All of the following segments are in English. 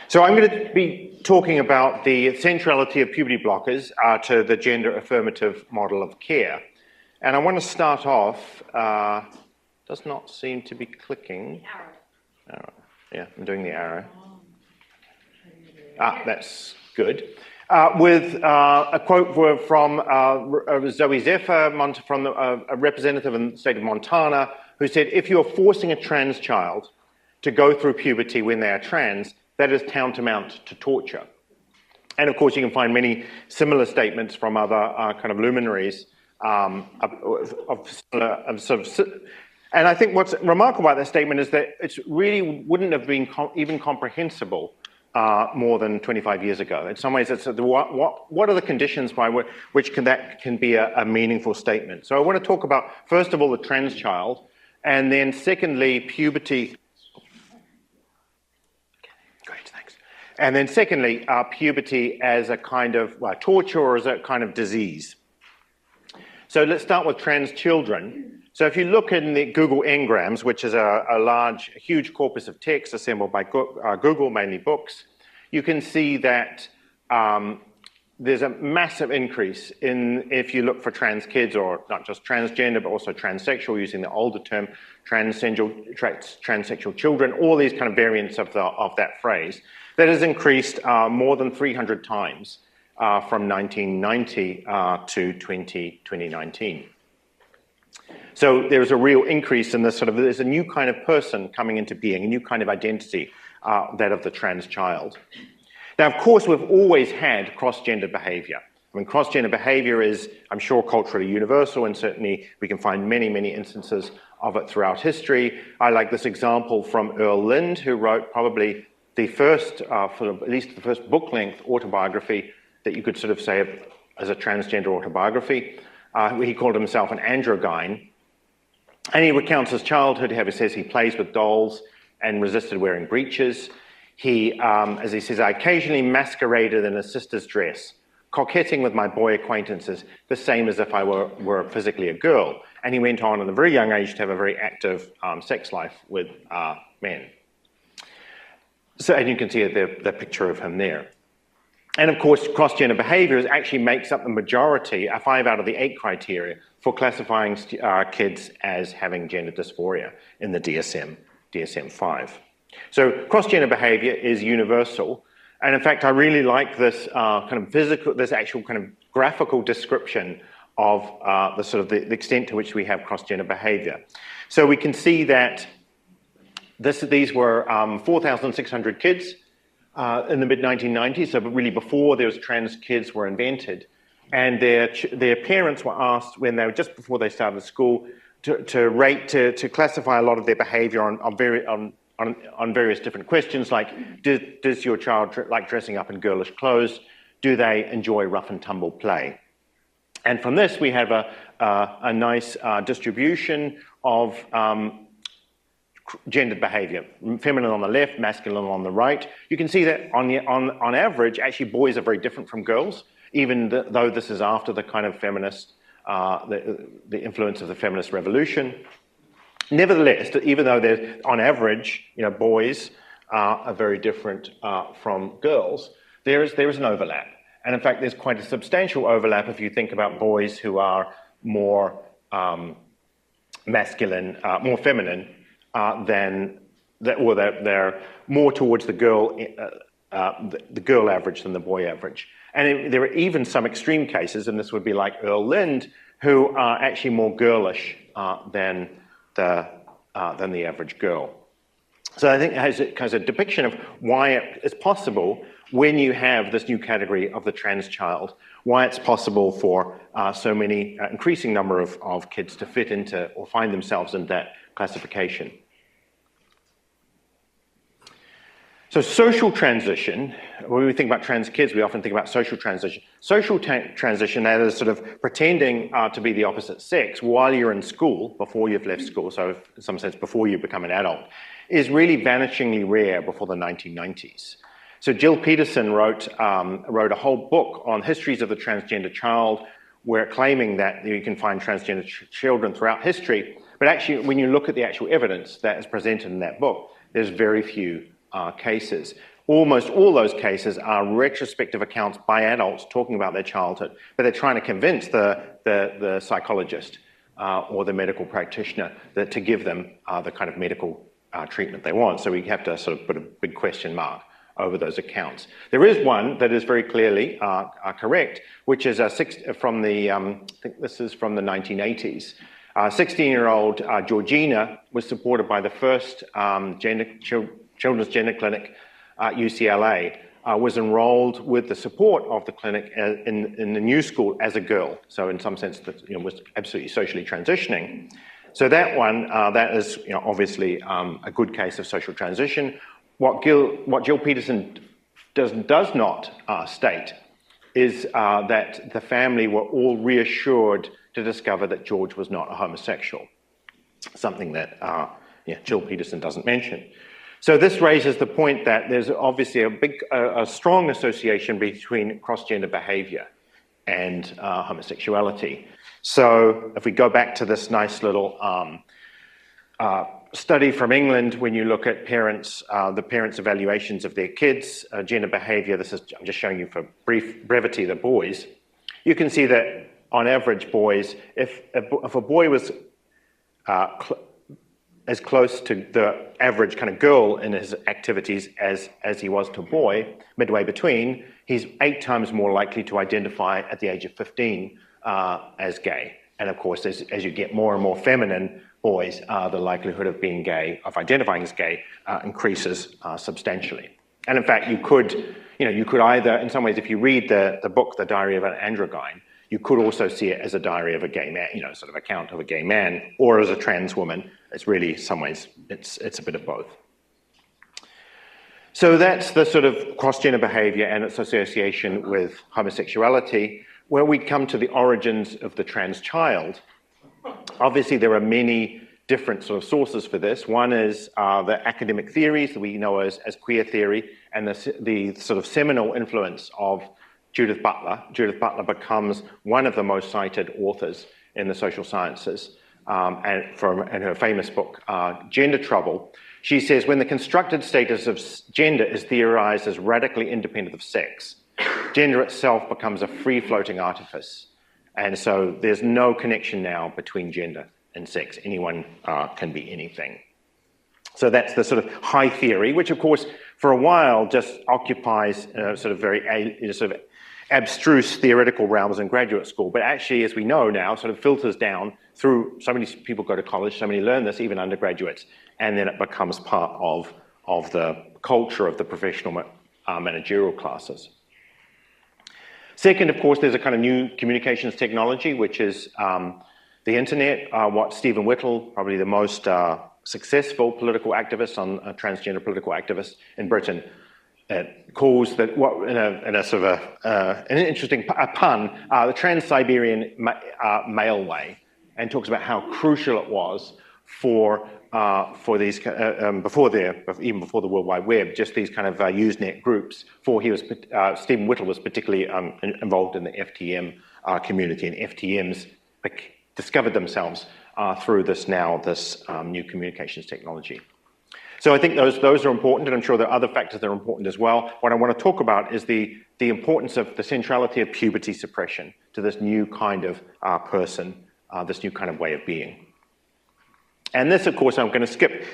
So I'm going to be talking about the centrality of puberty blockers to the gender-affirmative model of care. And I want to start off, does not seem to be clicking. Arrow. Yeah, I'm doing the arrow. That's good. With a quote from Zoe Zephyr, from a representative in the state of Montana, who said, if you're forcing a trans child to go through puberty when they are trans, that is tantamount to torture. And of course, you can find many similar statements from other kind of luminaries and I think what's remarkable about that statement is that it really wouldn't have been even comprehensible more than 25 years ago. In some ways, it's what are the conditions by which that can be a meaningful statement? So I want to talk about, first of all, the trans child, and then secondly, puberty. Great, thanks. And then secondly, puberty as a kind of torture or as a kind of disease. So let's start with trans children. So if you look in the Google Ngrams, which is a huge corpus of text assembled by Google, mainly books, you can see that there's a massive increase if you look for trans kids, or not just transgender, but also transsexual, using the older term, transsexual children, all these kind of variants of that phrase. That has increased more than 300 times from 1990 to 2019. So there's a real increase in this there's a new kind of person coming into being, a new kind of identity, that of the trans child. Now, of course, we've always had cross-gender behavior. I mean, cross-gender behavior is, I'm sure, culturally universal, and certainly we can find many, many instances of it throughout history. I like this example from Earl Lind, who wrote probably the first, at least the first book-length autobiography that you could sort of say as a transgender autobiography. He called himself an androgyne. And he recounts his childhood. He says he plays with dolls and resisted wearing breeches. He, as he says, I occasionally masqueraded in a sister's dress, coquetting with my boy acquaintances, the same as if I were physically a girl. And he went on at a very young age to have a very active sex life with men. So, and you can see the picture of him there. And of course, cross-gender behavior actually makes up the majority, 5 out of the 8 criteria for classifying kids as having gender dysphoria in the DSM-5. So cross-gender behavior is universal. And in fact, I really like this this actual kind of graphical description of the extent to which we have cross-gender behavior. So we can see that these were 4,600 kids in the mid-1990s, so really before those trans kids were invented. And their parents were asked when they were just before they started school to classify a lot of their behavior on various different questions, like does your child like dressing up in girlish clothes? Do they enjoy rough and tumble play? And from this we have a nice distribution of gendered behavior, feminine on the left, masculine on the right. You can see that on average, actually boys are very different from girls, even though this is after the kind of feminist, the influence of the feminist revolution. Nevertheless, even though there's, on average, boys are very different from girls, there is an overlap. And in fact, there's quite a substantial overlap if you think about boys who are more masculine, more feminine, they're more towards the girl average than the boy average. And there are even some extreme cases, and this would be like Earl Lind, who are actually more girlish than the average girl. So I think it has a depiction of why it's possible when you have this new category of the trans child, why it's possible for so many increasing number of kids to fit into or find themselves in that classification. So social transition, when we think about trans kids, we often think about social transition. Social transition, that is sort of pretending to be the opposite sex while you're in school, before you've left school, so in some sense before you become an adult, is really vanishingly rare before the 1990s. So Jill Peterson wrote a whole book on histories of the transgender child, where claiming that you can find transgender children throughout history, but actually when you look at the actual evidence that is presented in that book, there's very few cases. Almost all those cases are retrospective accounts by adults talking about their childhood, but they're trying to convince the psychologist or the medical practitioner that to give them the kind of medical treatment they want. So we have to sort of put a big question mark over those accounts. There is one that is very clearly correct, which is from the, I think this is from the 1980s. 16-year-old Georgina was supported by the first children's gender clinic at UCLA, was enrolled with the support of the clinic in the new school as a girl. So in some sense, that was absolutely socially transitioning. So that one, that is obviously a good case of social transition. What Jill Peterson does not state is that the family were all reassured to discover that George was not a homosexual, something that Jill Peterson doesn't mention. So this raises the point that there's obviously a strong association between cross-gender behavior and homosexuality. So if we go back to this nice little study from England, when you look at parents, the parents' evaluations of their kids' gender behavior, this is, I'm just showing you for brevity, the boys, you can see that on average boys, if a boy was as close to the average kind of girl in his activities as he was to a boy, midway between, he's 8 times more likely to identify at the age of 15 as gay. And of course, as you get more and more feminine boys, the likelihood of being gay, of identifying as gay, increases substantially. And in fact, you could either, in some ways, if you read the book, The Diary of an Androgyne, you could also see it as a diary of a gay man, sort of account of a gay man, or as a trans woman. It's really, in some ways, it's a bit of both. So that's the sort of cross-gender behavior and its association with homosexuality. Where we come to the origins of the trans child, obviously there are many different sort of sources for this. One is the academic theories that we know as queer theory, and the sort of seminal influence of Judith Butler. Judith Butler becomes one of the most cited authors in the social sciences, and in her famous book, Gender Trouble, she says, when the constructed status of gender is theorized as radically independent of sex, gender itself becomes a free-floating artifice. And so there's no connection now between gender and sex. Anyone can be anything. So that's the sort of high theory, which of course, for a while, just occupies sort of very sort of abstruse theoretical realms in graduate school, but actually, as we know now, sort of filters down through, so many people go to college, so many learn this, even undergraduates, and then it becomes part of the culture of the professional managerial classes. Second, of course, there's a kind of new communications technology, which is the internet, what Stephen Whittle, probably the most successful political activist, transgender political activist in Britain, calls that, in a sort of an interesting pun, the Trans-Siberian Mailway, and talks about how crucial it was for these, even before the World Wide Web, just these kind of Usenet groups. Stephen Whittle was particularly involved in the FTM community, and FTMs discovered themselves through this new communications technology. So I think those are important, and I'm sure there are other factors that are important as well. What I want to talk about is the importance of the centrality of puberty suppression to this new kind of person, this new kind of way of being. And this, of course, I'm going to skip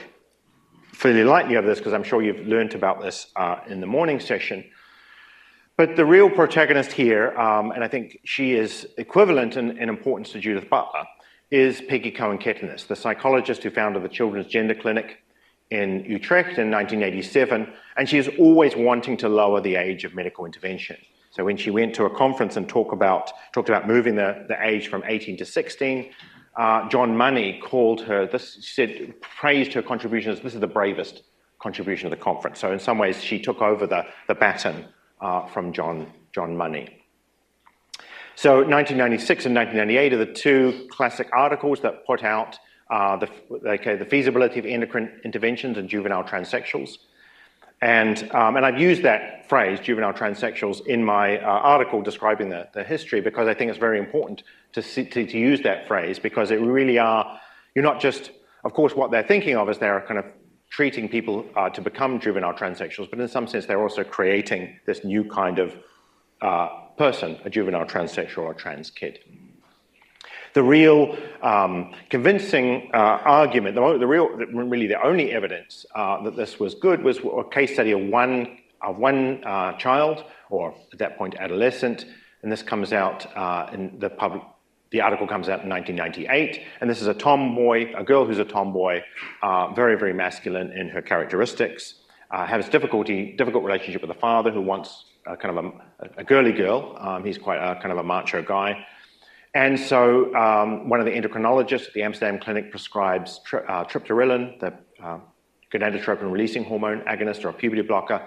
fairly lightly over this because I'm sure you've learned about this in the morning session. But the real protagonist here, and I think she is equivalent in importance to Judith Butler, is Peggy Cohen-Kettenis, the psychologist who founded the Children's Gender Clinic in Utrecht in 1987, and she is always wanting to lower the age of medical intervention. So when she went to a conference and talked about moving the age from 18 to 16, John Money called her, praised her contributions. This is the bravest contribution of the conference. So in some ways, she took over the baton from John Money. So 1996 and 1998 are the two classic articles that put out the feasibility of endocrine interventions in juvenile transsexuals. And I've used that phrase, juvenile transsexuals, in my article describing the history, because I think it's very important to use that phrase, because it really are, you're not just, of course, what they're thinking of is they're kind of treating people to become juvenile transsexuals, but in some sense, they're also creating this new kind of person, a juvenile transsexual or trans kid. The real convincing argument, really the only evidence that this was good was a case study of one child, or at that point adolescent, and this comes out in the article comes out in 1998, and this is a tomboy, a girl who's a tomboy, very, very masculine in her characteristics, has difficult relationship with the father who wants kind of a girly girl. He's quite a kind of a macho guy. And so one of the endocrinologists at the Amsterdam clinic prescribes triptorelin, the gonadotropin-releasing hormone agonist or a puberty blocker.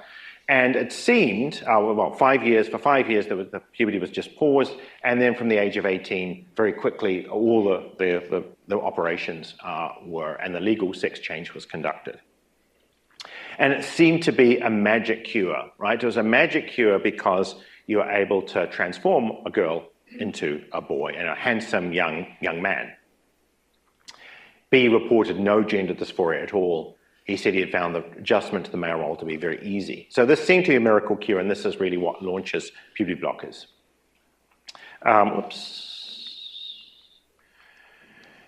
And it seemed, well, 5 years, for 5 years, the puberty was just paused. And then from the age of 18, very quickly, all the operations and the legal sex change was conducted. And it seemed to be a magic cure, right? It was a magic cure because you were able to transform a girl into a boy and a handsome young man. B reported no gender dysphoria at all. He said he had found the adjustment to the male role to be very easy. So this seemed to be a miracle cure, and this is really what launches puberty blockers.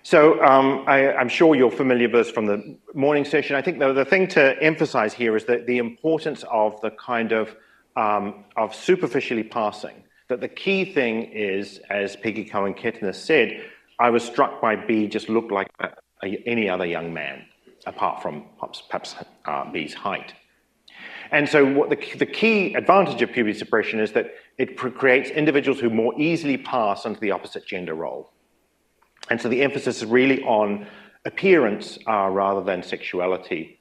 So I'm sure you're familiar with this from the morning session. I think the thing to emphasize here is that the importance of the kind of superficially passing. That the key thing is, as Peggy Cohen-Kettenis said, I was struck by B just looked like any other young man, apart from perhaps B's height. And so what the key advantage of puberty suppression is that it creates individuals who more easily pass into the opposite gender role. And so the emphasis is really on appearance rather than sexuality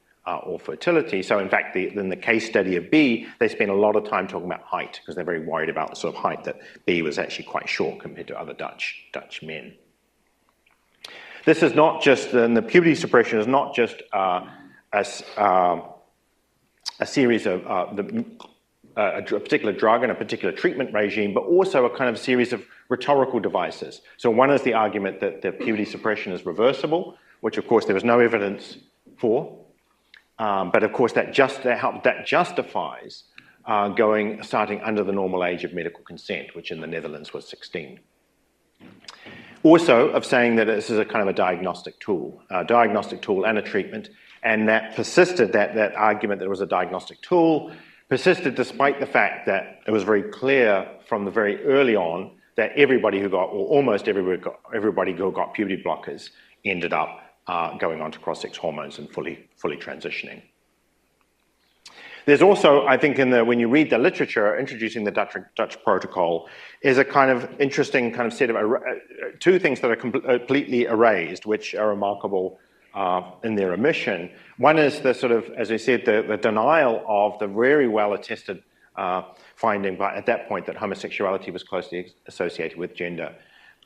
or fertility. So in fact, in the case study of B, they spent a lot of time talking about height because they're very worried about the sort of height that B was actually quite short compared to other Dutch men. This is not just, and the puberty suppression is not just a series of a particular drug and a particular treatment regime, but also a kind of series of rhetorical devices. So one is the argument that the puberty suppression is reversible, which of course there was no evidence for. But of course, that justifies starting under the normal age of medical consent, which in the Netherlands was 16. Also, of saying that this is a kind of a diagnostic tool and a treatment, and that persisted, that argument that it was a diagnostic tool, persisted despite the fact that it was very clear from the very early on that everybody who got, or almost everybody who got puberty blockers ended up going on to cross-sex hormones and fully transitioning. There's also, I think, when you read the literature introducing the Dutch protocol, is a kind of interesting kind of set of two things that are completely erased, which are remarkable in their omission. One is the sort of, as I said, the denial of the very well-attested finding at that point that homosexuality was closely associated with gender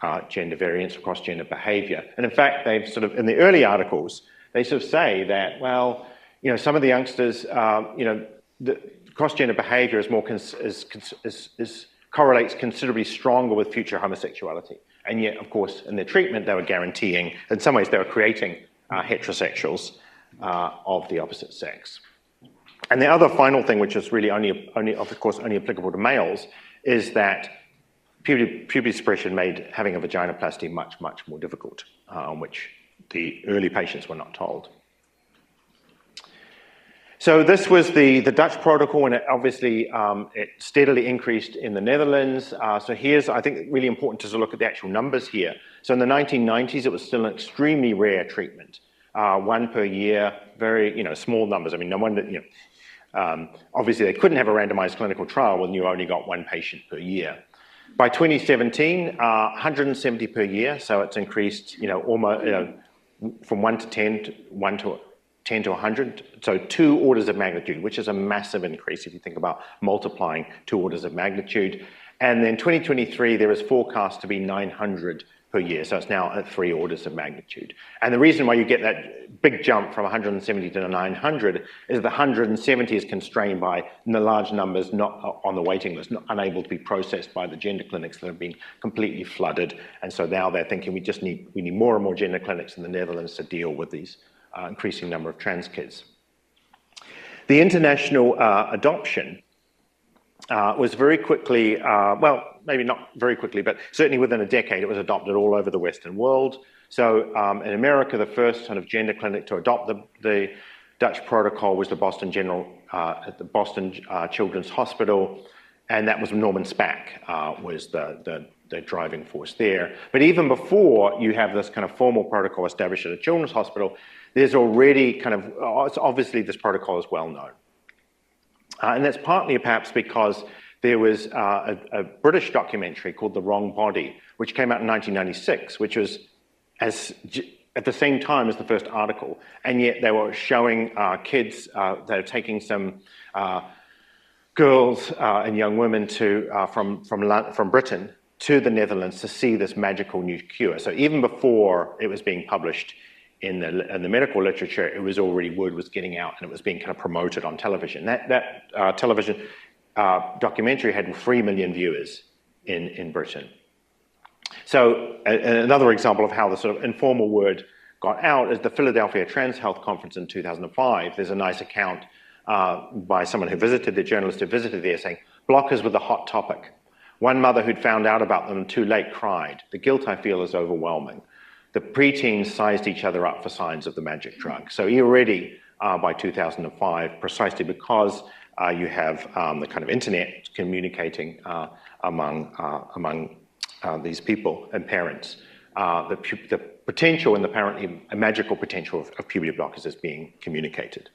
variance across gender behavior. And in fact, they've sort of, in the early articles, they sort of say that, well, some of the youngsters, the cross-gender behavior is more correlates considerably stronger with future homosexuality. And yet, of course, in their treatment, they were guaranteeing, in some ways, they were creating heterosexuals of the opposite sex. And the other final thing, which is really only applicable to males, is that puberty suppression made having a vaginoplasty much, much more difficult, which the early patients were not told. So this was the Dutch protocol, and it obviously it steadily increased in the Netherlands. So here's, I think, really important to look at the actual numbers here. So in the 1990s, it was still an extremely rare treatment. 1 per year, very, small numbers. I mean, no wonder, obviously they couldn't have a randomized clinical trial when you only got 1 patient per year. By 2017, 170 per year, so it's increased, almost, from 1 to 10 to 1 to 10 to 100, so 2 orders of magnitude, which is a massive increase if you think about multiplying 2 orders of magnitude. And then 2023, there is forecast to be 900 per year, so it's now at 3 orders of magnitude. And the reason why you get that big jump from 170 to 900 is the 170 is constrained by the large numbers not on the waiting list, not unable to be processed by the gender clinics that have been completely flooded. And so now they're thinking we need more and more gender clinics in the Netherlands to deal with these increasing number of trans kids. The international adoption was very quickly, well, maybe not very quickly, but certainly within a decade, it was adopted all over the Western world. So in America, the first kind of gender clinic to adopt the Dutch protocol was the Boston Children's Hospital, and that was Norman Spack was the driving force there. But even before you have this kind of formal protocol established at a children's hospital, there's already kind of, obviously this protocol is well known. And that's partly perhaps because there was a British documentary called The Wrong Body, which came out in 1996, which was at the same time as the first article, and yet they were showing kids, they were taking some girls and young women from Britain to the Netherlands to see this magical new cure. So even before it was being published in the medical literature, it was already, word was getting out and it was being kind of promoted on television. That television documentary had 3 million viewers in Britain. So another example of how the sort of informal word got out is the Philadelphia Trans Health Conference in 2005. There's a nice account by someone who visited, the journalist who visited there, saying, blockers were the hot topic. One mother who'd found out about them too late cried. The guilt I feel is overwhelming. The preteens sized each other up for signs of the magic drug. So already by 2005, precisely because you have the kind of internet communicating among these people and parents, the potential and apparently a magical potential of puberty blockers is being communicated.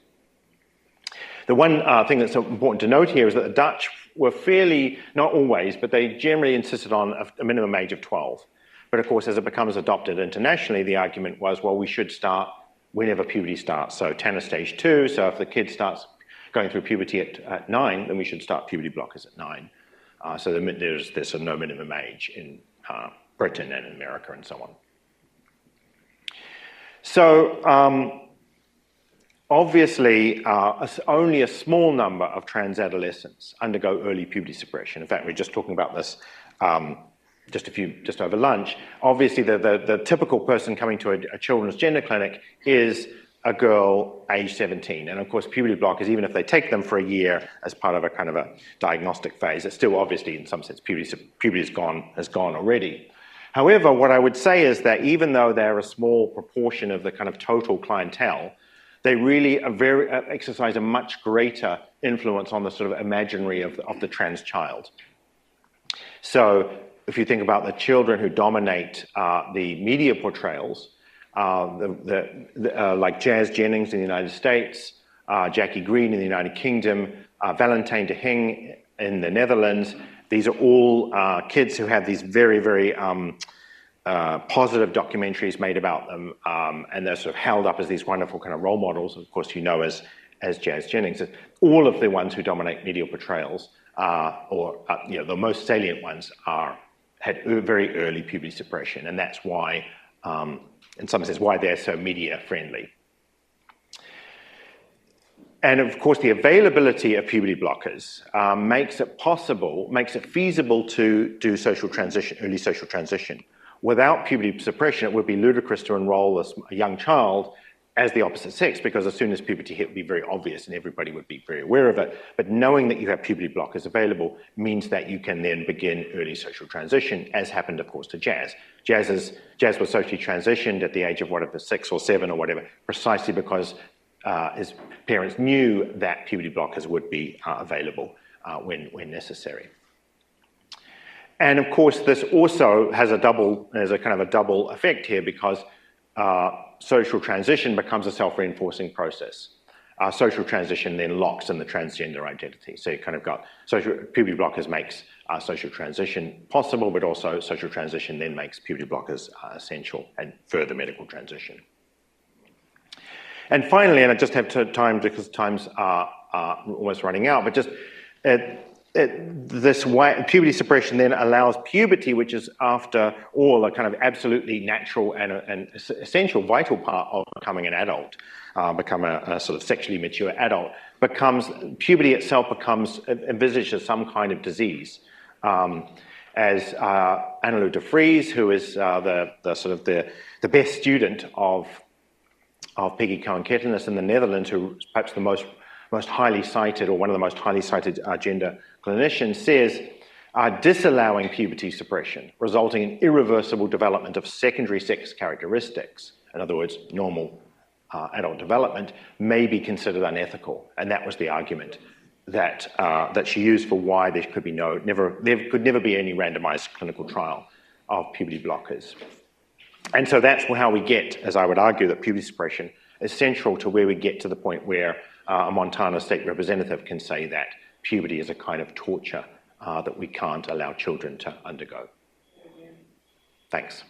The one thing that's important to note here is that the Dutch were fairly, not always, but they generally insisted on a minimum age of 12. But of course, as it becomes adopted internationally, the argument was, well, we should start whenever puberty starts. So Tanner stage 2, so if the kid starts going through puberty at 9, then we should start puberty blockers at 9. So there's a no minimum age in Britain and in America and so on. So obviously, only a small number of trans adolescents undergo early puberty suppression. In fact, we were just talking about this just over lunch. Obviously, the typical person coming to a children's gender clinic is a girl age 17. And of course, puberty blockers, even if they take them for a year as part of a kind of a diagnostic phase, it's still obviously, in some sense, puberty has gone already. However, what I would say is that even though they're a small proportion of the kind of total clientele, they really exercise a much greater influence on the sort of imaginary of the trans child. So if you think about the children who dominate the media portrayals, like Jazz Jennings in the United States, Jackie Green in the United Kingdom, Valentijn de Hing in the Netherlands, these are all kids who have these very, very positive documentaries made about them, and they're sort of held up as these wonderful kind of role models, of course, you know, as Jazz Jennings. All of the ones who dominate media portrayals, the most salient ones, had very early puberty suppression, and that's why, in some sense, why they're so media friendly. And of course, the availability of puberty blockers makes it feasible to do early social transition. Without puberty suppression, it would be ludicrous to enroll a young child as the opposite sex, because as soon as puberty hit, it would be very obvious and everybody would be very aware of it. But knowing that you have puberty blockers available means that you can then begin early social transition, as happened, of course, to Jazz. Jazz was socially transitioned at the age of 6 or 7 or whatever, precisely because his parents knew that puberty blockers would be available when necessary. And of course, this also has a kind of a double effect here, because social transition becomes a self-reinforcing process. Social transition then locks in the transgender identity. So you kind of got puberty blockers makes social transition possible, but also social transition then makes puberty blockers essential and further medical transition. And finally, and I just have time because time's almost running out, but just this way, puberty suppression then allows puberty, which is after all a kind of absolutely natural and essential vital part of becoming an adult, become a sort of sexually mature adult, puberty itself becomes envisaged as some kind of disease. As Annelou de Vries, who is the best student of Peggy Cohen-Kettenis in the Netherlands, who's perhaps the most most highly cited, or one of the most highly cited gender clinicians, says, disallowing puberty suppression, resulting in irreversible development of secondary sex characteristics, in other words, normal adult development, may be considered unethical. And that was the argument that, that she used for why there could be there could never be any randomized clinical trial of puberty blockers. And so that's how we get, as I would argue, that puberty suppression is central to where we get to the point where a Montana state representative can say that puberty is a kind of torture that we can't allow children to undergo. Thanks.